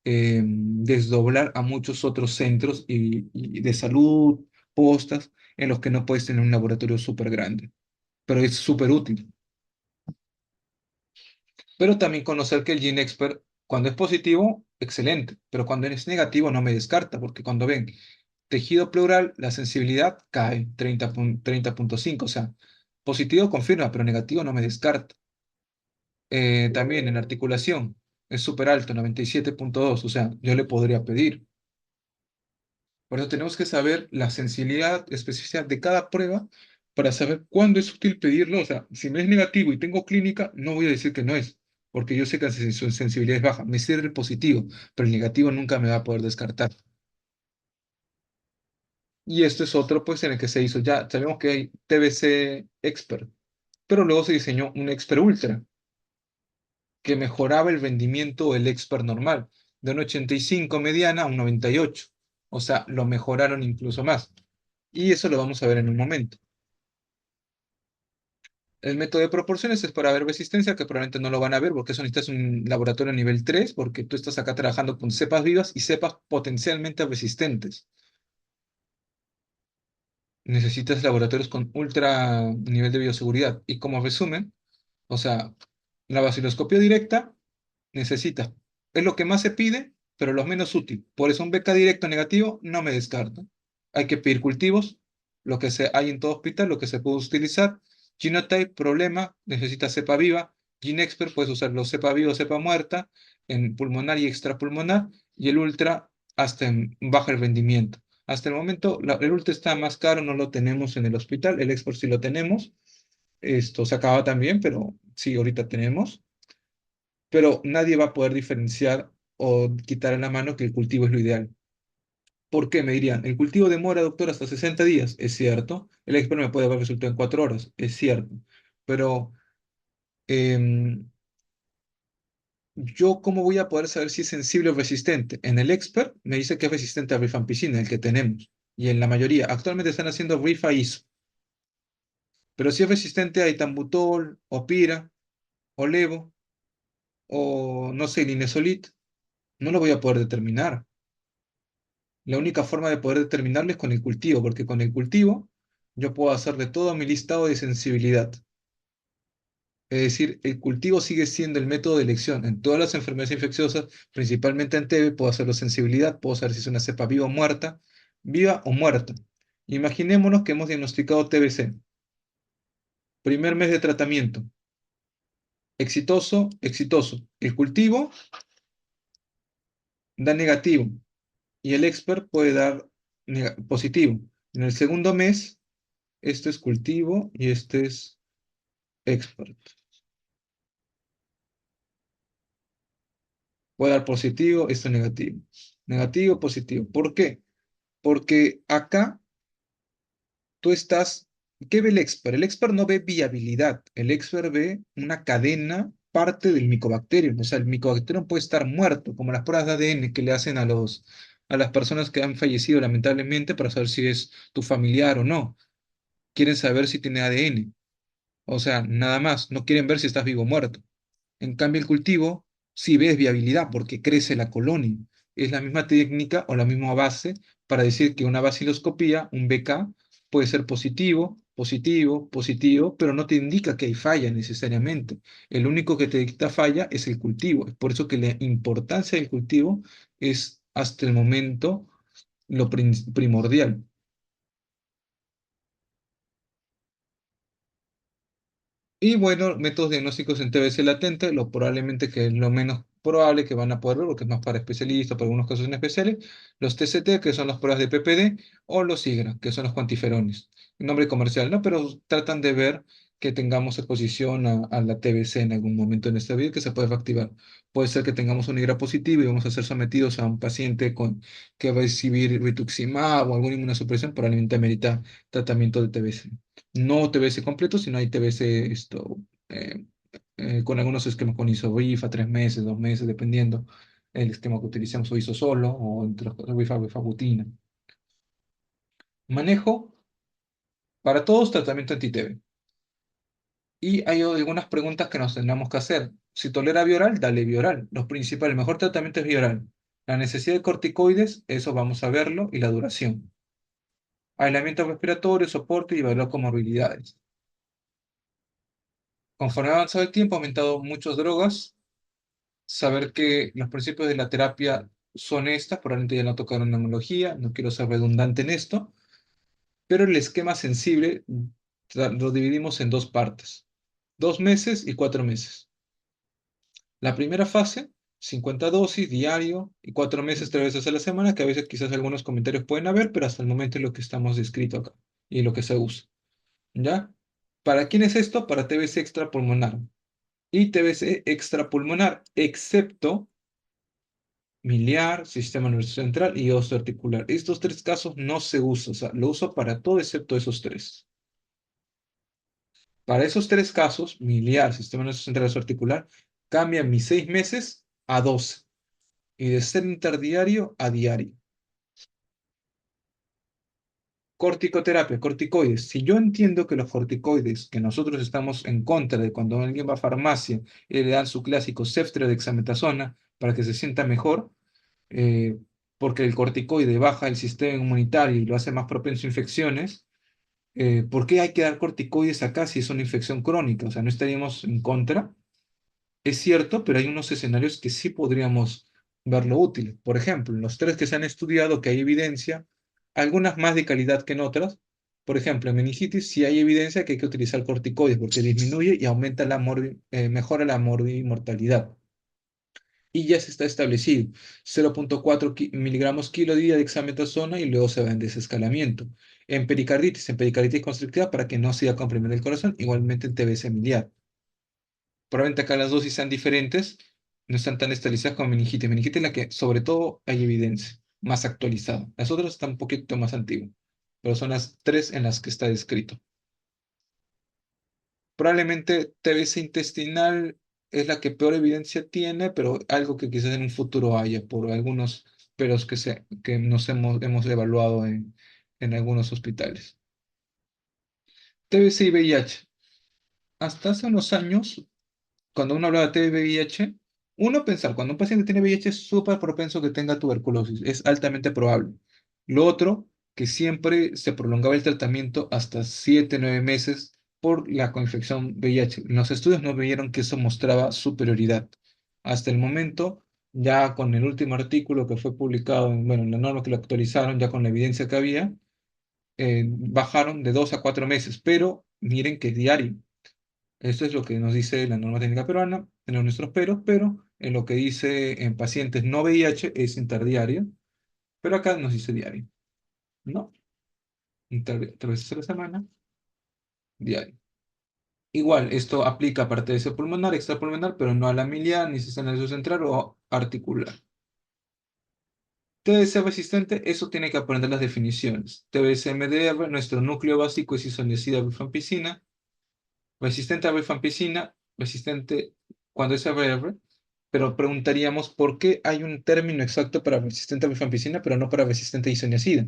desdoblar a muchos otros centros y de salud, postas, en los que no puedes tener un laboratorio súper grande, pero es súper útil. Pero también conocer que el GeneXpert, cuando es positivo, excelente, pero cuando es negativo no me descarta, porque cuando ven tejido pleural, la sensibilidad cae 30,5, o sea, positivo confirma, pero negativo no me descarta. También en articulación es súper alto, 97,2, o sea, yo le podría pedir. Por eso tenemos que saber la sensibilidad, especificidad de cada prueba para saber cuándo es útil pedirlo. O sea, si me es negativo y tengo clínica, no voy a decir que no es, porque yo sé que su sensibilidad es baja. Me sirve el positivo, pero el negativo nunca me va a poder descartar. Y esto es otro, pues, en el que se hizo ya. Sabemos que hay TBC Expert, pero luego se diseñó un Expert Ultra, que mejoraba el rendimiento del Expert normal, de un 85 mediana a un 98. O sea, lo mejoraron incluso más. Y eso lo vamos a ver en un momento. El método de proporciones es para ver resistencia, que probablemente no lo van a ver porque eso necesitas un laboratorio a nivel 3 porque tú estás acá trabajando con cepas vivas y cepas potencialmente resistentes. Necesitas laboratorios con ultra nivel de bioseguridad. Y como resumen, o sea, la vaciloscopía directa necesita, es lo que más se pide, pero lo menos útil. Por eso un beca directo negativo no me descarta. Hay que pedir cultivos, lo que hay en todo hospital, lo que se puede utilizar. Genotype, problema, necesita cepa viva. GeneXpert, puedes usarlo cepa viva o cepa muerta en pulmonar y extrapulmonar. Y el ultra hasta en baja el rendimiento. Hasta el momento, el ultra está más caro, no lo tenemos en el hospital. El expert sí lo tenemos. Esto se acaba también, pero sí, ahorita tenemos, pero nadie va a poder diferenciar o quitar en la mano que el cultivo es lo ideal. ¿Por qué? Me dirían, el cultivo demora, doctor, hasta 60 días. Es cierto. El experto me puede dar resultado en 4 horas. Es cierto. Pero em, yo, ¿cómo voy a poder saber si es sensible o resistente? En el expert me dice que es resistente a rifampicina, el que tenemos. Y en la mayoría, actualmente están haciendo rifa ISO. Pero si es resistente a itambutol, o pira, o levo, o no sé, linezolid, no lo voy a poder determinar. La única forma de poder determinarlo es con el cultivo, porque con el cultivo yo puedo hacerle todo mi listado de sensibilidad. Es decir, el cultivo sigue siendo el método de elección. En todas las enfermedades infecciosas, principalmente en TB, puedo hacerlo sensibilidad, puedo saber si es una cepa viva o muerta. Imaginémonos que hemos diagnosticado TBC. Primer mes de tratamiento. Exitoso, exitoso. El cultivo da negativo y el expert puede dar positivo. En el segundo mes, este es cultivo y este es expert. Puede dar positivo, esto es negativo. Negativo, positivo. ¿Por qué? Porque acá tú estás. ¿Qué ve el expert? El expert no ve viabilidad. El expert ve una cadena, parte del micobacterium. O sea, el micobacterium puede estar muerto, como las pruebas de ADN que le hacen a las personas que han fallecido lamentablemente para saber si es tu familiar o no. Quieren saber si tiene ADN. O sea, nada más. No quieren ver si estás vivo o muerto. En cambio, el cultivo sí ves viabilidad porque crece la colonia. Es la misma técnica o la misma base para decir que una baciloscopía, un BK, puede ser positivo, positivo, positivo, pero no te indica que hay falla necesariamente. El único que te dicta falla es el cultivo. Es por eso que la importancia del cultivo es hasta el momento lo primordial. Y bueno, métodos diagnósticos en TBC latente, lo probablemente que es lo menos probable que van a poder ver, porque es más para especialistas, para algunos casos en especiales, los TCT, que son las pruebas de PPD, o los IGRA, que son los cuantiferones. Nombre comercial, ¿no? Pero tratan de ver que tengamos exposición a la TBC en algún momento en esta vida que se puede reactivar. Puede ser que tengamos un IGRA positivo y vamos a ser sometidos a un paciente que va a recibir rituximab o alguna inmunosupresión, probablemente amerita tratamiento de TBC. No TBC completo, sino hay TBC eh, con algunos esquemas con isobrifa, 3 meses, 2 meses, dependiendo el esquema que utilicemos, o iso solo, o entre los rifabutina. Manejo para todos tratamiento anti-TB. Y hay algunas preguntas que nos tendremos que hacer. Si tolera bioral, dale bioral. Los principales, el mejor tratamiento es bioral. La necesidad de corticoides, eso vamos a verlo, y la duración. Aislamiento respiratorio, soporte y evaluar comorbilidades. Conforme ha avanzado el tiempo, ha aumentado muchas drogas. Saber que los principios de la terapia son estas, probablemente ya no tocaron neumología, no quiero ser redundante en esto, pero el esquema sensible lo dividimos en dos partes, 2 meses y 4 meses. La primera fase, 50 dosis diario y 4 meses, 3 veces a la semana, que a veces quizás algunos comentarios pueden haber, pero hasta el momento es lo que estamos descrito acá y lo que se usa. ¿Ya? ¿Para quién es esto? Para TBC extrapulmonar y TBC extrapulmonar, excepto miliar, sistema nervioso central y osteoarticular. Estos tres casos no se usan, o sea, lo uso para todo excepto esos tres. Para esos tres casos, miliar, sistema nervioso central y osteoarticular, cambia mis 6 meses a 12 y de ser interdiario a diario. Corticoterapia, corticoides. Si yo entiendo que los corticoides, que nosotros estamos en contra de cuando alguien va a farmacia y le dan su clásico ceftriaxona para que se sienta mejor, eh, porque el corticoide baja el sistema inmunitario y lo hace más propenso a infecciones, ¿por qué hay que dar corticoides acá si es una infección crónica? O sea, no estaríamos en contra. Es cierto, pero hay unos escenarios que sí podríamos verlo útil. Por ejemplo, en los tres que se han estudiado que hay evidencia, algunas más de calidad que en otras. Por ejemplo, en meningitis sí hay evidencia que hay que utilizar corticoides porque disminuye y aumenta mejora la mortalidad. Y ya se está establecido 0,4 miligramos kilo día de dexametasona y luego se va en desescalamiento. En pericarditis constrictiva para que no siga comprimiendo el corazón, igualmente en TBC miliar. Probablemente acá las dosis sean diferentes, no están tan establecidas como meningitis. Meningitis es la que sobre todo hay evidencia, más actualizada. Las otras están un poquito más antiguas, pero son las tres en las que está descrito. Probablemente TBC intestinal es la que peor evidencia tiene, pero algo que quizás en un futuro haya por algunos peros que nos hemos evaluado en algunos hospitales. TBC y VIH. Hasta hace unos años, cuando uno habla de TB y VIH, uno pensar, cuando un paciente tiene VIH es súper propenso que tenga tuberculosis, es altamente probable. Lo otro, que siempre se prolongaba el tratamiento hasta 7, 9 meses por la coinfección VIH. En los estudios no vieron que eso mostraba superioridad. Hasta el momento, ya con el último artículo que fue publicado, bueno, en la norma que lo actualizaron, ya con la evidencia que había, bajaron de 2 a 4 meses, pero miren que es diario. Esto es lo que nos dice la norma técnica peruana, tenemos nuestros peros, pero en lo que dice en pacientes no VIH es interdiario, pero acá nos dice diario, ¿no? 3 veces a la semana, diario. Igual, esto aplica a ese pulmonar, extrapulmonar, pero no a la miliar, ni sistema nervioso central o articular. TBC resistente, eso tiene que aprender las definiciones. TBC-MDR, nuestro núcleo básico es isoniazida rifampicina. Resistente a rifampicina, resistente cuando es ABR, pero preguntaríamos por qué hay un término exacto para resistente a rifampicina, pero no para resistente a isoniazida,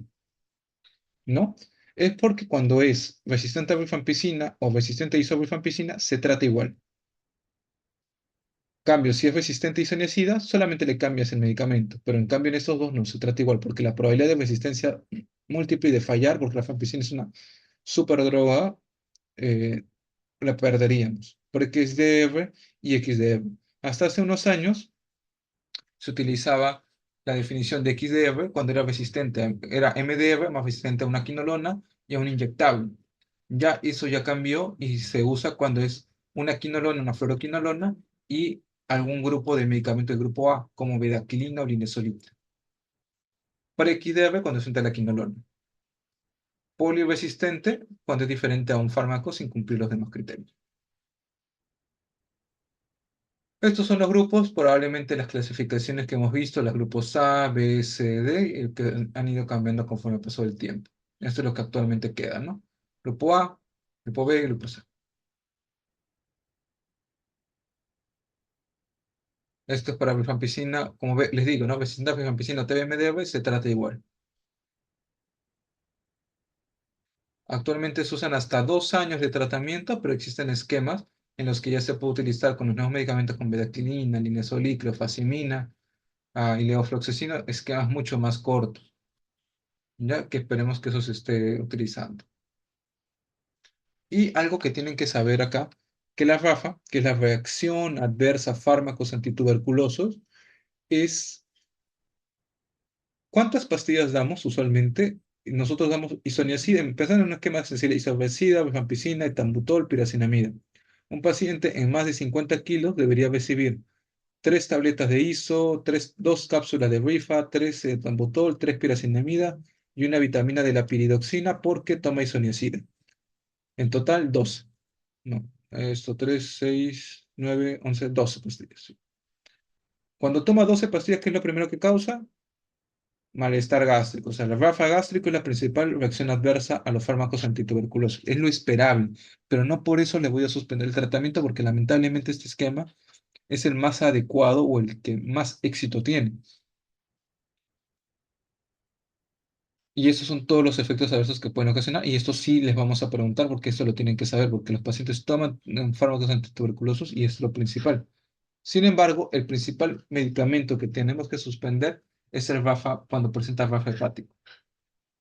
¿no? Es porque cuando es resistente a rifampicina o resistente a isorifampicina, se trata igual. Cambio, si es resistente a isoniazida, solamente le cambias el medicamento, pero en cambio en estos dos no se trata igual, porque la probabilidad de resistencia múltiple y de fallar, porque la rifampicina es una superdroga, eh, la perderíamos por XDR y XDR. Hasta hace unos años se utilizaba la definición de XDR cuando era resistente, era MDR más resistente a una quinolona y a un inyectable. Ya eso ya cambió y se usa cuando es una quinolona, una fluoroquinolona y algún grupo de medicamentos del grupo A, como bedaquilina o linezolida. Preequidebe cuando es un talaquinolona. Poliresistente cuando es diferente a un fármaco sin cumplir los demás criterios. Estos son los grupos, probablemente las clasificaciones que hemos visto, los grupos A, B, C, D, que han ido cambiando conforme pasó el tiempo. Esto es lo que actualmente queda, ¿no? Grupo A, grupo B, grupo C. Esto es para rifampicina, como les digo, ¿no? Vecindad, rifampicina, TBMDR, se trata igual. Actualmente se usan hasta 2 años de tratamiento, pero existen esquemas en los que ya se puede utilizar con los nuevos medicamentos como bedaquilina, linezolid, clofazimina, y levofloxacino, esquemas mucho más cortos, ya que esperemos que eso se esté utilizando. Y algo que tienen que saber acá, que la RAFA, que es la reacción adversa a fármacos antituberculosos, es ¿cuántas pastillas damos usualmente? Nosotros damos isoniazida, empezando en un esquema sencillo, isovecida, rifampicina, etambutol, piracinamida. Un paciente en más de 50 kilos debería recibir 3 tabletas de iso, 2 cápsulas de rifa, 3 etambutol, 3 piracinamida y una vitamina de la piridoxina porque toma isoniazida. En total, 12. No, esto 3, 6, 9, 11, 12 pastillas. Sí. Cuando toma 12 pastillas, ¿qué es lo primero que causa? Malestar gástrico. O sea, el RAFA gástrico es la principal reacción adversa a los fármacos antituberculosos. Es lo esperable, pero no por eso le voy a suspender el tratamiento porque lamentablemente este esquema es el más adecuado o el que más éxito tiene. Y esos son todos los efectos adversos que pueden ocasionar. Y esto sí les vamos a preguntar porque esto lo tienen que saber, porque los pacientes toman fármacos antituberculosos y es lo principal. Sin embargo, el principal medicamento que tenemos que suspender es el RAFA cuando presenta RAFA hepático.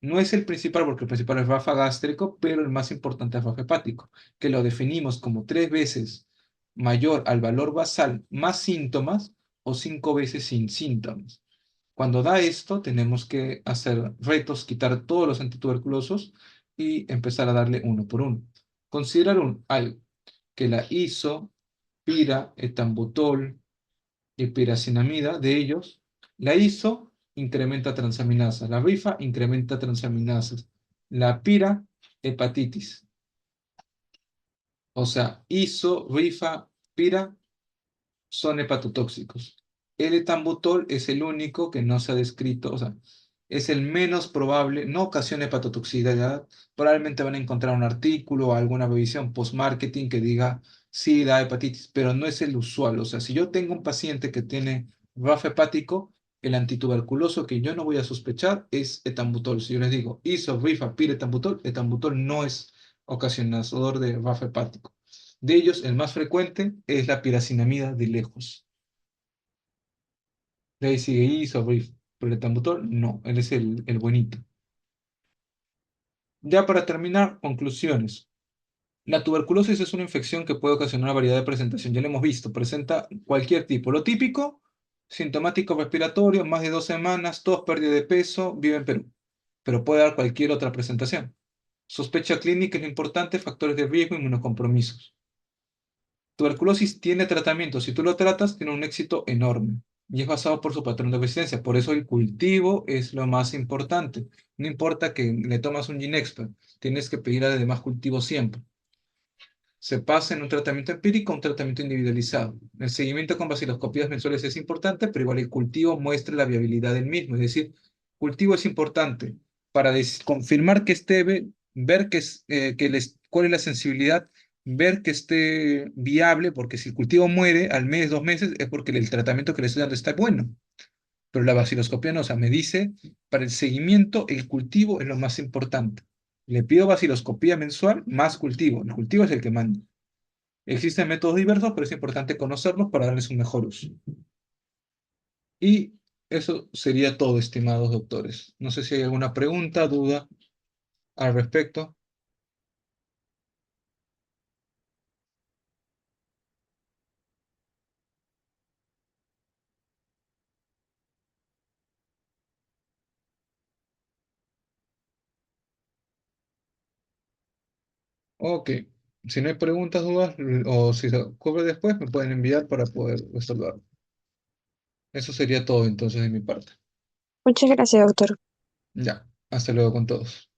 No es el principal porque el principal es RAFA gástrico, pero el más importante es RAFA hepático, que lo definimos como 3 veces mayor al valor basal más síntomas o 5 veces sin síntomas. Cuando da esto, tenemos que hacer retos, quitar todos los antituberculosos y empezar a darle uno por uno. Considerar algo, que la iso, pira, etambutol y piracinamida de ellos, la iso incrementa transaminasas, la rifa incrementa transaminasas, la pira, hepatitis. O sea, iso, rifa, pira son hepatotóxicos. El etambutol es el único que no se ha descrito, o sea, es el menos probable, no ocasiona hepatotoxicidad. Probablemente van a encontrar un artículo o alguna revisión post-marketing que diga sí da hepatitis, pero no es el usual. O sea, si yo tengo un paciente que tiene RAF hepático, el antituberculoso que yo no voy a sospechar es etambutol. Si yo les digo iso, rifa, pir, etambutol, etambutol no es ocasionador de RAF hepático. De ellos, el más frecuente es la piracinamida de lejos. De ahí sigue Isobrif, pero el etambutol no, él es el buenito. Ya para terminar, conclusiones. La tuberculosis es una infección que puede ocasionar una variedad de presentación. Ya lo hemos visto, presenta cualquier tipo. Lo típico, sintomático respiratorio, más de 2 semanas, tos, pérdida de peso, vive en Perú. Pero puede dar cualquier otra presentación. Sospecha clínica es lo importante, factores de riesgo, inmunocompromisos. Tuberculosis tiene tratamiento. Si tú lo tratas, tiene un éxito enorme y es basado por su patrón de resistencia. Por eso el cultivo es lo más importante. No importa que le tomas un Ginexpa, tienes que pedir además cultivo siempre. Se pasa en un tratamiento empírico a un tratamiento individualizado. El seguimiento con vaciloscopías mensuales es importante, pero igual el cultivo muestra la viabilidad del mismo. Es decir, cultivo es importante para confirmar que esté, ver cuál es la sensibilidad, ver que esté viable, porque si el cultivo muere al mes, 2 meses, es porque el tratamiento que le estoy dando está bueno. Pero la vaciloscopía no, o sea, me dice, para el seguimiento, el cultivo es lo más importante. Le pido vaciloscopía mensual más cultivo. El cultivo es el que manda. Existen métodos diversos, pero es importante conocerlos para darles un mejor uso. Y eso sería todo, estimados doctores. No sé si hay alguna pregunta, duda al respecto. Ok. Si no hay preguntas, dudas, o si se ocurre después, me pueden enviar para poder resolverlo. Eso sería todo entonces de mi parte. Muchas gracias, doctor. Ya, hasta luego con todos.